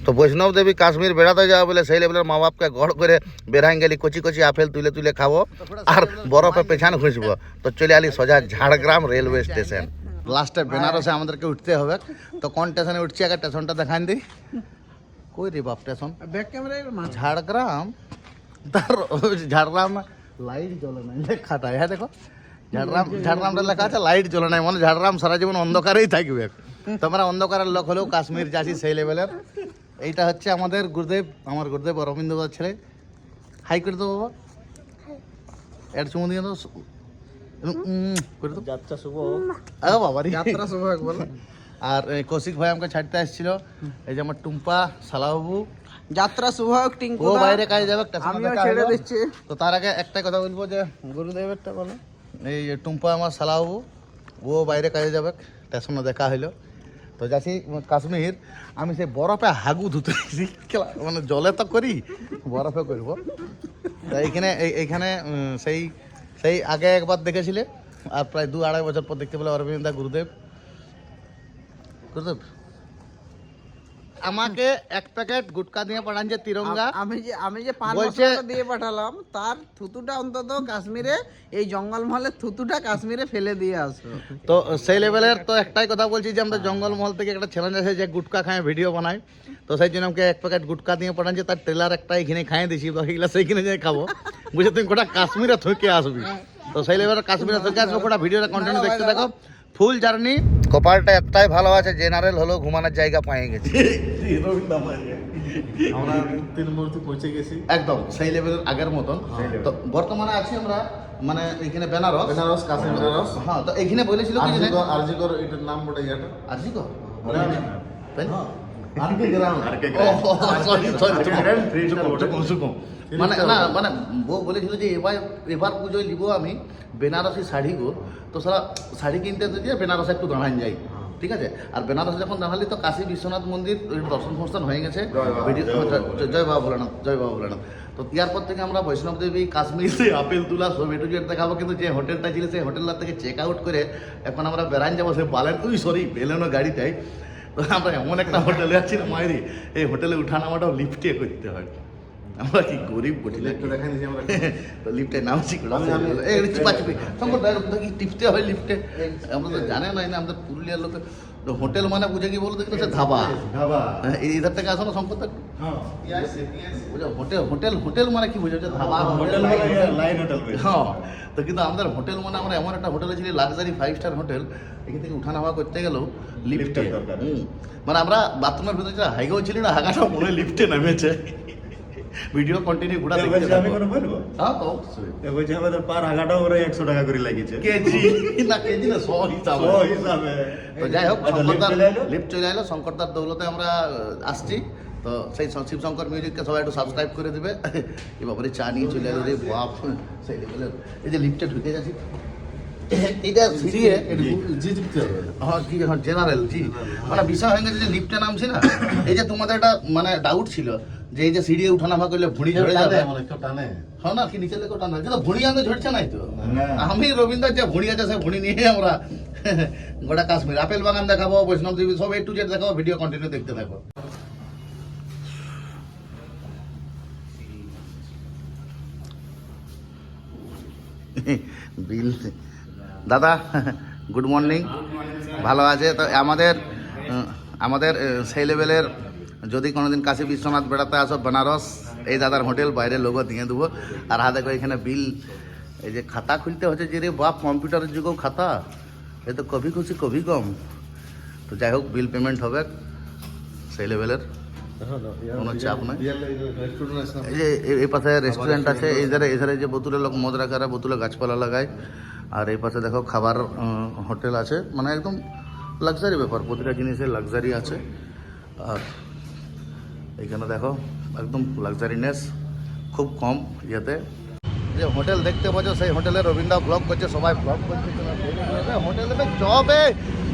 তো বৈষ্ণব দেবী কাশ্মীর বেড়াতে যাওয়া বলে সেই লেভেলের মা বাপকে গড় করে বেড়াই গেলি কচি কচি আপেল তুলে তুলে খাবো আর বরফে পেছান খুঁজবো। তো চলে আলি সোজা ঝাড়গ্রাম রেলওয়ে স্টেশন। লাস্টে বেনারসে আমাদেরকে উঠতে হবে। তো কোন স্টেশনে উঠছি আগে স্টেশনটা দেখান দিই। কই রে বাপ স্টেশন? ঝাড়গ্রাম। তার ঝাড়গ্রাম লাইট জ্বলে নাই লেখাটা, হ্যাঁ দেখো ঝাড়গ্রামটা লেখা আছে, লাইট জ্বলে নাই, মানে ঝাড়গ্রাম সারা জীবন অন্ধকারেই থাকবে। তোমরা অন্ধকারের লোক হলেও কাশ্মীর যাচ্ছি সেই লেভেলের। এইটা হচ্ছে আমাদের গুরুদেব, আমার গুরুদেব রবীন্দ্রনাথ ছেলে। হাই করে দেবো বাবা, এর চুমু দিয়ে দাও করে দাও। যাত্রা শুভ বাবা, যাত্রা শুভ বল। আর কৌশিক ভাই আমাকে ছাড়তে আসছিল। এই যে আমার টুম্পা সালাবাবু, যাত্রা শুভ হোক। টিঙ্কু ও বাইরে কাজে যাবে, আমিও ছেড়ে দিচ্ছি। তো তার আগে একটা কথা বলবো যে গুরুদেবেরটা বলো। এই টুম্পা আমার সালাবাবু, ও বাইরে কাজে যাবে, স্টেশনে দেখা হইলো। তো যাচ্ছি কাশ্মীর। আমি সেই বরফে হাগু ধুতে মানে জলে তো করি, বরফে করবো। তো এইখানে সেই সেই আগে একবার দেখেছিলে, আর প্রায় 2-2.5 বছর পর দেখতে পেলে অরবিন্দ গুরুদেব। গুরুদেব আমাকে এক প্যাকেট গুটকা দিয়ে পাঠান যে তিরঙ্গা। আমি যে 5 বছর দিয়ে পাঠালাম, তার থুতুটা অন্তত কাশ্মীরে, এই জঙ্গলমহলের থুতুটা কাশ্মীরে ফেলে দিয়ে আসো। তো সেই লেভেলের তো একটাই কথা বলছি যে আমরা জঙ্গলমহল থেকে একটা চ্যালেঞ্জ আছে যে গুটকা খায় ভিডিও বানাই। তো সেই জন্য আমাকে এক প্যাকেট গুটকা দিয়ে পাঠান যে, তার ট্রেলার একটা এখানে খাইয়ে দিছি, বাকিগুলো সেইখানে যাই খাবো। বুঝে তুমি গোটা কাশ্মীরে থুকে আসবি। তো সেই লেভেলের কাশ্মীরে থুকে আসবো, গোটা ভিডিওটা কন্টিনিউ দেখতে থাকো, ফুল জার্নি। কপালটা একটাই ভালো আছে, জেনারেল হলো ঘুমানোর জায়গা পেয়ে গেছি। আমরা 3 মুহূর্তে পৌঁছে গেছি একদম সেই লেভেলের আগের মতন। তো বর্তমানে আছি আমরা মানে এখানে বেনারস কাশ্মীর বেনারস। হ্যাঁ, তো এখানে বলেছিল কি যে আরজিকর, এটার নাম বটে এটা আরজিকর মানে না, মানে বউ বলেছিল যে এবার পুজোয় নিব আমি বেনারসি শাড়ি গো। তো সারা শাড়ি কিনতে দিয়ে বেনারসে একটু দাঁড়ান যাই, ঠিক আছে। আর বেনারসে যখন দাঁড়ালি তো কাশী বিশ্বনাথ মন্দির দর্শন ফর্শন হয়ে গেছে। জয় বাবা ভোলেনাথ, জয় বাবা ভোলেনাথ। তো এয়ারপোর্ট থেকে আমরা বৈষ্ণব দেবী কাশ্মীরে আপেল তুলা সব এটু জেড দেখাবো। কিন্তু যে হোটেলটা ছিল সেই হোটেলটা থেকে চেক আউট করে এখন আমরা বেড়ান যাবো সেই বেলেনো গাড়িটাই। তো আমরা এমন একটা হোটেলে আছি না মায়েরি, এই হোটেলে উঠানামাটাও লিফটে করতে হয়। আমরা কি গরিব বটি, দেখাই দিয়েছি আমরা। তো লিফটে নামছি, শঙ্কর টিপতে হয় লিফটে। আমরা তো জানে নাই না, আমাদের পুরুলিয়ার লোকে হোটেল মানে বুঝে কি বলো দেখতে, ধাবা। এই ইধার থেকে আসো না শঙ্কর, হোটেল হোটেল মানে কি বুঝে, ধাবা হোটেল লাইন হোটেল। হ্যাঁ, তো কিন্তু আমাদের হোটেল মানে আমরা এমন একটা হোটেলে ছিল, লাক্সারি 5 স্টার হোটেল। এখান থেকে উঠানামা করতে গেলেও লিফটে, মানে আমরা বাথরুমের ভিতরে যেটা হাইগাও ছিল না, হাগাটা মনে হয় লিফটে নামেছে। ভিডিও কন্টিনিউ ঘোরা দেখতে আমি কোনো বলবো। হ্যাঁ, তো অবশ্যই বলছি আমাদের পার হাগাটাও ওরা 100 টাকা করে লাগিয়েছে কেজি না, কেজি না 100 হিসাবে। তো যাই হোক, লিফট চলে এলো, শঙ্করদার দৌলতে আমরা আসছি। তো সেই শিব শঙ্কর মিউজিককে সবাই একটু সাবস্ক্রাইব করে দেবে। এবারে চা নিয়ে চলে এলো রে বাপ, সেই লেভেলের। এই যে লিফটে ঢুকে যাচ্ছি, এটা সিঁড়িয়ে জি জিততে হবে। হ্যাঁ জি, হ্যাঁ জেনারেল জি। মানে বিষয় হয়ে গেছে যে লিফটে নামছি না, এই যে তোমাদের একটা মানে ডাউট ছিল যে এই যে সিঁড়িয়ে উঠানামা করলে ভুঁড়ি ঝরে যাবে। হ্যাঁ না, কি নিচে লেগে টানা, কিন্তু ভুঁড়ি আনতে ঝরছে নাই তো। আমি রবীন্দ্র যে ভুঁড়ি আছে সেই ভুঁড়ি নিয়ে আমরা গোটা কাশ্মীর আপেল বাগান দেখাবো, বৈষ্ণব দেবী সব A to Z দেখাবো। ভিডিও কন্টিনিউ দেখতে থাকো। বিল দাদা, গুড মর্নিং। ভালো আছে তো? আমাদের সেই লেভেলের যদি কোনোদিন কাশী বিশ্বনাথ বেড়াতে আসো বেনারস, এই দাদার হোটেল বাইরে লোগো দিয়ে দেবো। আর হা দেখো এখানে বিল, এই যে খাতা খুলতে হচ্ছে যে রে বাপ, কম্পিউটারের যুগেও খাতা, এ তো কভি খুশি কভি কম। তো যাই হোক, বিল পেমেন্ট হবে সেই লেভেলের, কোনো চাপ নাই। এই যে এই পাশে রেস্টুরেন্ট আছে, এই ধারে যে বোতলে লোক মদ রাখা, বোতলে গাছপালা লাগায়। আর এই পাশে দেখো খাবার হোটেল আছে, মানে একদম লাক্সারি ব্যাপার, প্রতিটা জিনিসের লাক্সারি আছে। আর এইখানে দেখো একদম লাক্সারিনেস খুব কম ইয়েতে। যে হোটেল দেখতে পাচ্ছ সেই হোটেলে রবীন্দ্র ব্লগ করছে, সবাই ব্লগ করছে। হোটেলে চবে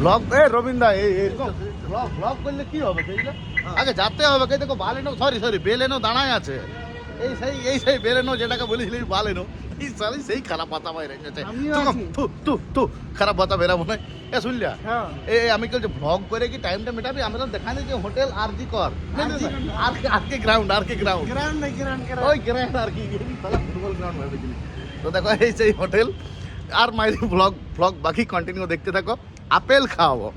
ব্লগ রবীন্দ্র এইরকম ব্লগ করলে কি হবে? আগে যেতে হবে, কে দেখো বালেনো সরি বেলেনো দাঁড়ায় আছে, এই সেই বেরেনো যেটাকে বলেছিলি বালেনো এই সালি সেই খারাপ পাতা বাইরে গেছে আমিও আছি। তু খারাপ পাতা বেরাবো না এ শুনলা হ্যাঁ। আমি কেউ ব্লগ করে কি টাইমটা মেটাবি আমরা দেখানি যে হোটেল আরজি কর RG কর। আরকে গ্রাউন্ড গ্রাউন্ড নাই গ্রাউন্ড ওই গ্রাউন্ড আর কি ফুটবল গ্রাউন্ড ভাবে দিলি তো দেখো এই সেই হোটেল আর মাইরি ব্লগ বাকি কন্টিনিউ দেখতে থাকো আপেল খাওয়াবো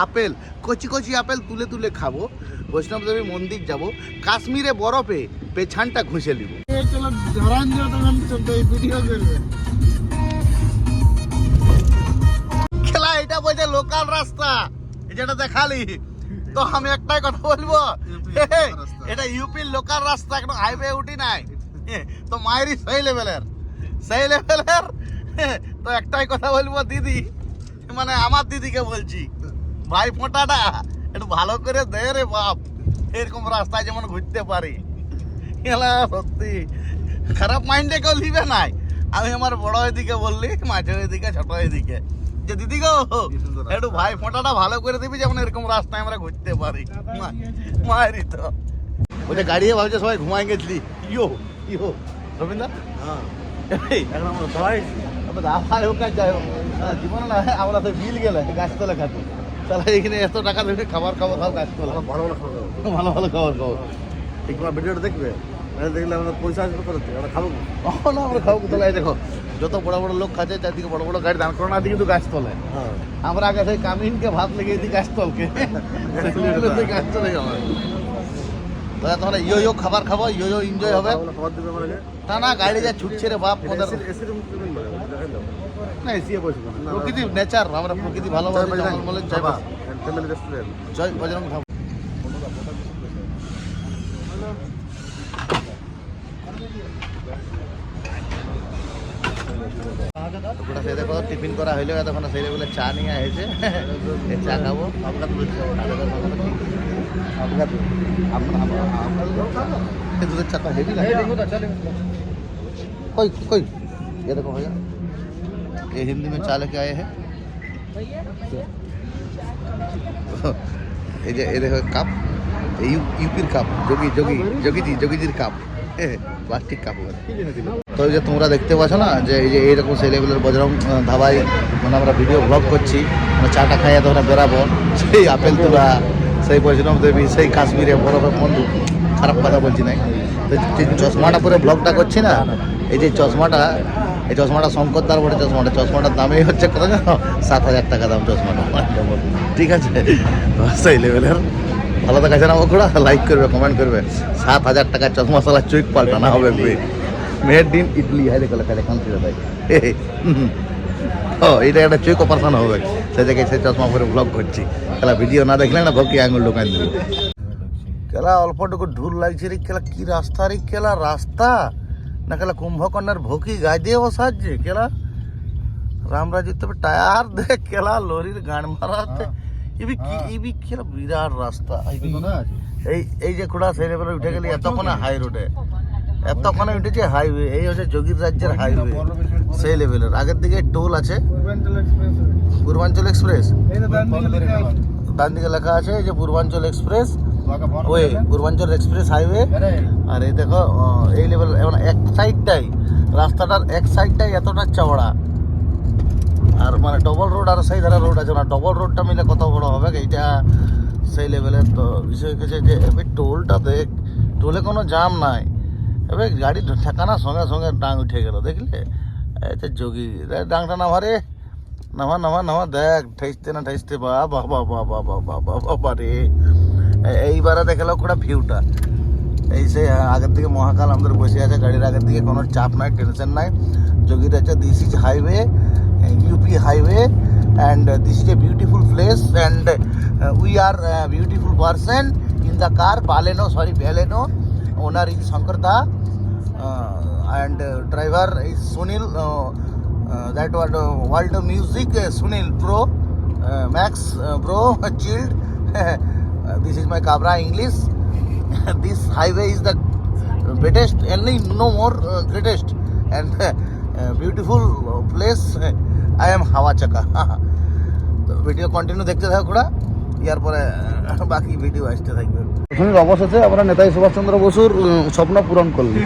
আপেল কচি কচি আপেল তুলে তুলে খাবো বৈষ্ণব দেবী মন্দির যাব কাশ্মীরে বরফে পেছানটা ঘুষে নিব চলো ধরান যাও তখন ভিডিও করবে খেলা এটা বলছে লোকাল রাস্তা যেটা দেখালি তো আমি একটাই কথা বলবো এটা ইউপির লোকাল রাস্তা একদম হাইওয়ে উঠি নাই তো মায়েরই সেই লেভেলের তো একটাই কথা বলবো দিদি মানে আমার দিদিকে বলছি ভাই ফোঁটাটা একটু ভালো করে দে রে বাপ এরকম রাস্তায় যেমন ঘুরতে পারি এলা সত্যি খারাপ মাইন্ডে কেউ লিবে নাই আমি আমার বড় এদিকে বললি মাঝে এদিকে ছোট এদিকে যে দিদি গো একটু ভাই ফোঁটাটা ভালো করে দিবি যেমন এরকম রাস্তায় আমরা ঘুরতে পারি মায়েরই তো ওটা গাড়িয়ে ভাবছে সবাই ঘুমাই গেছিলি ইয়ো রবীন্দ্র হ্যাঁ এই এখন আমরা সবাই আবার হোক আর যাই হোক জীবনে না আমরা তো বিল গেলে গাছতলা খাতে তাহলে এখানে এত টাকা দেবে খাবার খাবো খাও গাছতলা ভালো ভালো খাওয়া দাওয়া ভালো ভালো খাবার খাবো ঠিক তোমার ভিডিওটা দেখবে দেখলে আমরা পয়সা আসবে করতে আমরা খাবো না আমরা খাবো তাহলে এই দেখো যত বড় বড় লোক খাচ্ছে চারদিকে বড় বড় গাড়ি দাঁড় করানো দিকে কিন্তু গাছতলায় হ্যাঁ আমরা আগে সেই কামিনকে ভাত লেগে দিই গাছতলকে গাছতলে আমার তাহলে ইয়ো খাবার খাবো ইয়ো এনজয় হবে খাবার দিবে আমাকে তা না গাড়ি যা ছুটছে রে বাপ ওদের এসি রুম দেখেন দাও না এসিয়ে বসে প্রকৃতি নেচার আমরা প্রকৃতি ভালোবাসি জঙ্গলমহলে জয় বাবা। ফ্যামিলি রেস্টুরেন্ট জয় বজরং ধাম ওটা সেই দেখো টিফিন করা হইলে তখন সেই বলে চা নিয়ে এসেছে এই চা খাবো আপনার বলছে দুধের চাটা হেভি না कोई ये देखो भैया ये हिंदी में चा लेके आए हैं ये देखो কাপ ইউপির কাপ যোগীজির কাপ প্লাস্টিক কাপ তো এই যে তোমরা দেখতে পাচ্ছ না যে এই যে এইরকম সেই লেভেলের বজরং ধাবায় মানে আমরা ভিডিও ব্লগ করছি মানে চাটা খাইয়ে তোমরা বেরাবো সেই আপেল তোলা সেই বৈষ্ণব দেবী সেই কাশ্মীরে বরফের বন্ধু খারাপ কথা বলছি না যে চশমাটা পরে ব্লগটা করছি না এই যে চশমাটা এই চশমাটা শঙ্করদার বলে চশমাটার দামই হচ্ছে কত জানো 7,000 টাকা দাম চশমাটা ঠিক আছে সেই লেভেলের ভালো দেখাচ্ছে না ওগুলো লাইক করবে কমেন্ট করবে 7,000 টাকার চশমা সালা চুইক পাল্টানো হবে মেড ইন ইটলি হাই দেখো লেখা দেখান ছিল তাই ও এটা একটা চুইক অপারেশন হবে সে জায়গায় সেই চশমা পরে ব্লগ করছি খেলা ভিডিও না দেখলে না ভকি আঙুল ঢোকান দিবি কেলা অল্পটুকু ঢুল লাগছে রে কেলা কি রাস্তা রে কেলা রাস্তা না কেলা কুম্ভকর্ণের ভকি গায়ে দিয়ে বসাচ্ছে কেলা রামরাজি তবে টায়ার দেখ কেলা লরির গান মারাতে ইবি কেলা বিরাট রাস্তা এই যে খোড়া সেই লেভেলে উঠে গেলি এতক্ষণে হাই রোডে এতক্ষণে উঠেছে হাইওয়ে এই হচ্ছে যোগীর রাজ্যের হাইওয়ে সেই লেভেলের আগের দিকে টোল আছে পূর্বাঞ্চল এক্সপ্রেস ডান দিকে লেখা আছে এই যে পূর্বাঞ্চল এক্সপ্রেস ওই পূর্বাঞ্চল এক্সপ্রেস হাইওয়ে আর এই দেখো এই লেভেল এক সাইডটাই রাস্তাটার এক সাইডটাই এতটা চওড়া আর মানে ডবল রোড আর সেই ধারা রোড আছে না ডবল রোডটা মিলে কত বড় হবে এইটা সেই লেভেলের তো বিষয় হচ্ছে যে এবার টোলটা দেখ টোলে কোনো জাম নাই এবার গাড়ি ঠেকানোর সঙ্গে সঙ্গে ডাং উঠে গেল দেখলে এই যে যোগী ডাংটা নামারে নামা দেখ ঠেসতে বাবা রে এইবারে দেখালো ওটা ভিউটা এই সে আগের থেকে মহাকাল আমাদের বসে আছে গাড়ির আগের দিকে কোনো চাপ নাই টেনশন নাই যোগীর আছে this is highway UP highway and this is a beautiful place and we are beautiful person in the car Baleno owner is Shankar দা and driver is Sunil that was world music Sunil Pro Max Pro chilled this is my Cabra English this highway is the greatest and no more greatest and beautiful place I am Hawa Chaka video continue देखते থাকো ইয়ার পরে বাকি video আসতে থাকবে। অবশেষে আমরা নেতাজি সুভাষচন্দ্র বসুর স্বপ্ন পূরণ করলি।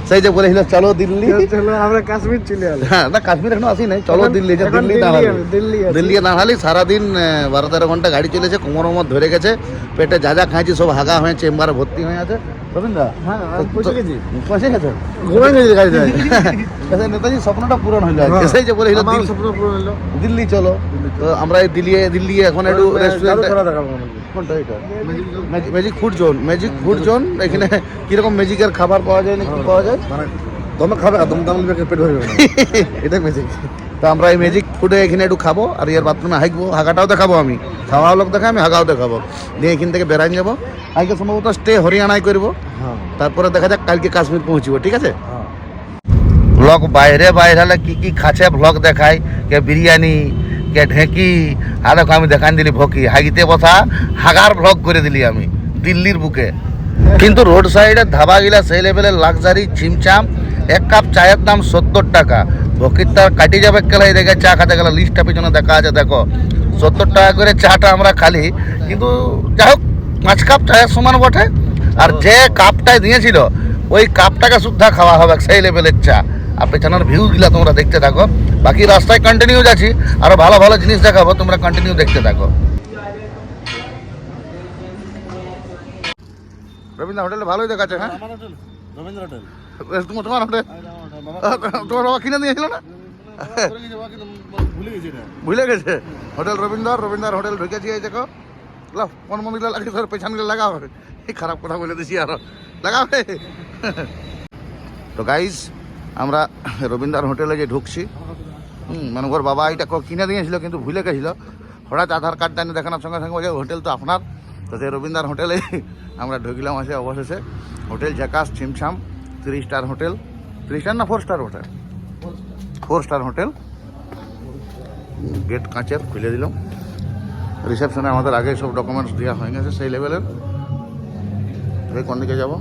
সেই যে বলেছিল চলো দিল্লি, চলো আমরা কাশ্মীর চলে এলাম। হ্যাঁ না কাশ্মীর এখনো আসি নাই, চলো দিল্লি। যে দিল্লি দিল্লি দাঁড়ালি সারাদিন 12-13 ঘন্টা গাড়ি চলেছে, কোমর মোমর ধরে গেছে, পেটে যা যা খাইছি সব হাগা হয়ে চেম্বারে ভর্তি হয়ে আছে। রবীন্দ্র হ্যাঁ পৌঁছে গেছি, পৌঁছে গেছে, ঘুমাই গেছি গাড়িতে। নেতাজি স্বপ্নটা পূরণ হইলো। সেই যে বলেছিল আমার স্বপ্ন পূরণ হলো, দিল্লি চলো। তো আমরা এই দিল্লি এখন একটু রেস্টুরেন্ট দেখাবো কোনটা এটা magic food zone. Magic food zone এখানে কিরকম ম্যাজিকের খাবার পাওয়া যায় না কি পাওয়া যায়, মানে দমে খাবে, দম দাম পেট ভরবে না, এটাই ম্যাজিক। তো আমরা এই ম্যাজিক ফুডে এখানে একটু খাবো, আর এর বাথরুমে হাঁকবো, হাগাটাও দেখাবো, আমি খাওয়া লোক দেখা, আমি হাগাও দেখাবো, দিয়ে এখান থেকে বেড়াই যাবো। আজকে সম্ভবত স্টে হরিয়ানায় করবো, তারপরে দেখা যাক কালকে কাশ্মীর পৌঁছবো, ঠিক আছে। ব্লগ বাইরে হলে কি কি খাচ্ছে ব্লগ দেখায়, কে বিরিয়ানি, কে ঢেঁকি, আর দেখো আমি দেখান দিলি ভকি হাগিতে বসা হাগার ব্লগ করে দিলি আমি দিল্লির বুকে। কিন্তু রোড সাইডে ধাবা গিলা সেই লেভেলের লাক্সারি ছিমছাম। এক কাপ চায়ের দাম 70 টাকা। ভকির তার কাটি যাবে কেলাই দেখে চা খেতে গেলে লিস্টটা পিছনে দেখা আছে, দেখো 70 টাকা করে চাটা আমরা খালি। কিন্তু যাই হোক 5 কাপ চায়ের সমান বটে। আর যে কাপটায় দিয়েছিল ওই কাপটাকে শুদ্ধা খাওয়া হবে, সেই লেভেলের চা। আর পেছনের ভিউগুলা তোমরা দেখতে থাকো, বাকি রাস্তায় কন্টিনিউ যাচ্ছি, আরো ভালো ভালো জিনিস দেখাবো, তোমরা কন্টিনিউ দেখতে থাকো। রবীন্দ্র হোটেলে ভালোই দেখাচ্ছে। হ্যাঁ আমার হোটেল রবীন্দ্র হোটেল, তোমার হোটেল, তোমার বাবা কিনে দিয়েছিল না, ভুলে গেছি না, ভুলে গেছে। হোটেল রবীন্দ্র হোটেল ঢুকেছি, এই দেখো কোন মন্দিরে লাগে তোর পেছনে লাগাও, এই খারাপ কথা বলে দিছি আরো লাগাবে। তো গাইজ আমরা রবীন্দ্র হোটেলে যে ঢুকছি, মানে ওর বাবা এটা কিনে দিয়েছিল কিন্তু ভুলে গেছিল। হঠাৎ আধার কার্ডটা নিয়ে দেখানোর সঙ্গে সঙ্গে বলছে হোটেল তো আপনার। তো সেই রবীন্দ্র হোটেলে আমরা ঢুকলাম। আছে অবশেষে হোটেল ঝাকাস ছিমছাম, 3 স্টার হোটেল, 3 স্টার না 4 star hotel, 4 star hotel. Gate কাঁচের খুলে দিলাম। রিসেপশনে আমাদের আগে সব ডকুমেন্টস দেওয়া হয়ে গেছে সেই লেভেলের। কোন দিকে যাবো,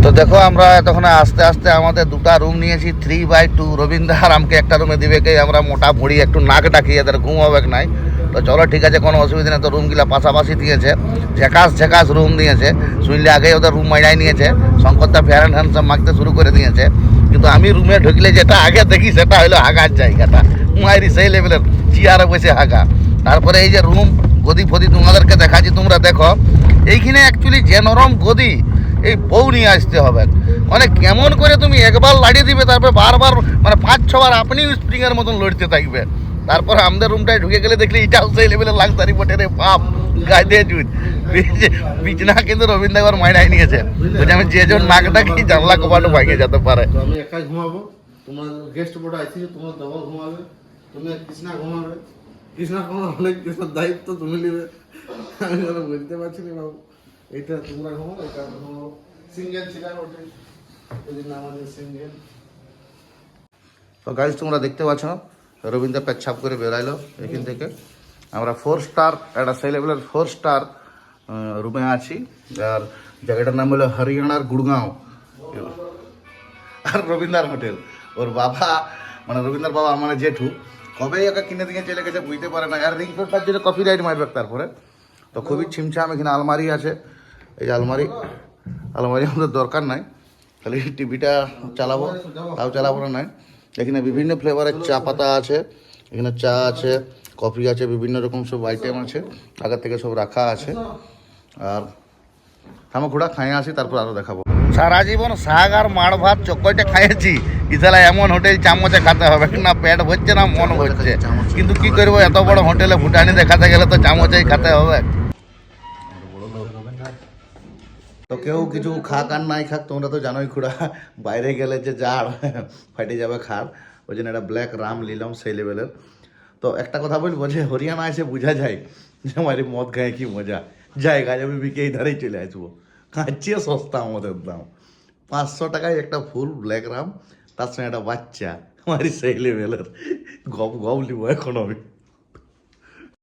তো দেখো আমরা তখন আস্তে আস্তে আমাদের 2টা রুম নিয়েছি 3x2। রবীন্দ্র আর আমাকে একটা রুমে দিবে, কে আমরা মোটা ভুঁড়ি একটু নাক ডাকি, এদের ঘুম হবে নাই। তো চলো ঠিক আছে, কোনো অসুবিধা নেই। তো রুমগুলা পাশাপাশি দিয়েছে, ঝেকাস রুম দিয়েছে। শুনলে আগেই ওদের রুম মাইনাই নিয়েছে, শঙ্করদা ফেয়ার অ্যান্ড হ্যান্ডসাম মাখতে শুরু করে দিয়েছে। কিন্তু আমি রুমে ঢুকলে যেটা আগে দেখি সেটা হলো হাগার জায়গাটা, মায়েরি সেই লেভেলের চেয়ারে বসে হাগা। তারপরে এই যে রুম গদি ফদি তোমাদেরকে দেখাচ্ছি, তোমরা দেখো এইখানে অ্যাকচুয়ালি যে নরম গদি, এই বউ নিয়ে আসতে হবে। মানে কেমন করে তুমি একবার লাড়িয়ে দিবে, তারপরে বারবার মানে 5-6 বার আপনি স্প্রিংয়ের মতন লড়তে থাকবে। তারপর আমাদের রুমটায় ঢুকে গেলে দেখলি এটাও সেই লেভেলের লাক্সারি বটে রে বাপ, গায়ে জুত বিছনা কিন্তু রবীন্দ্র একবার মাইনাই নিয়েছে, বলছে আমি যে জন নাক ডাকি জানলা কপাটও ভাঙে যেতে পারে। তো আমি একাই ঘুমাবো, তোমার গেস্ট বোর্ড আইসি, তোমার ডবল ঘুমাবে, তুমি কৃষ্ণা ঘুমাবে। কৃষ্ণা ঘুমাবে, কৃষ্ণার দায়িত্ব তুমি নেবে। আমি বলতে পারছি না বাবু, এটা তোমরা ঘুমাও, এটা ঘুমাও। সিঙ্গেল ছিলাম ওটা, ওই জন্য আমাদের সিঙ্গেল। তো গাইজ তোমরা দেখতে পাচ্ছ রবীন্দ্র পেচ্ছাপ করে বেরাইলো এখান থেকে। আমরা 4 স্টার একটা সেই লেভেলের 4 স্টার রুমে আছি। আর জায়গাটার নাম হলো হরিয়ানার গুড়গাঁও। আর রবীন্দ্র হোটেল, ওর বাবা মানে রবীন্দ্র বাবা মানে জেঠু কবে একা কিনে দিয়ে চলে গেছে বুঝতে পারে না। আর রিং রোডটার জন্য কপি রাইট মারবে তারপরে। তো খুবই ছিমছাম, এখানে আলমারি আছে। এই যে আলমারি আমাদের দরকার নাই, খালি টিভিটা চালাবো, তাও চালাবো না নাই। এখানে বিভিন্ন ফ্লেভারের চা পাতা আছে, এখানে চা আছে, কফি আছে, বিভিন্ন রকম সব আইটেম আছে, আগের থেকে সব রাখা আছে। আর খামাখুড়া খাইয়ে আসি, তারপর আরও দেখাবো। সারা জীবন শাক আর মাড় ভাত চক্কইটা খাইয়েছি, ইতালা এমন হোটেল চামচে খেতে হবে না, পেট ভরছে না মন ভরছে। কিন্তু কি করবো, এত বড় হোটেলে ভুটানি দেখাতে গেলে তো চামচেই খেতে হবে। তো কেউ কিছু খাক আর নাই খাক, তোমরা তো জানোই খুড়া বাইরে গেলে যে জাড় ফাটে যাবে খাড়, ওই জন্য একটা ব্ল্যাক রাম নিলাম সেই লেভেলের। তো একটা কথা বলবো যে হরিয়ানা এসে বোঝা যায় যে আমার মদ খায় কি মজা, জায়গা আমি বিকে ধারেই চলে আসবো, আছে সস্তা আমাদের দাম 500 টাকায় একটা ফুল ব্ল্যাক রাম, তার সঙ্গে একটা বাচ্চা, আমার সেই লেভেলের গপ গপ নিব এখন আমি।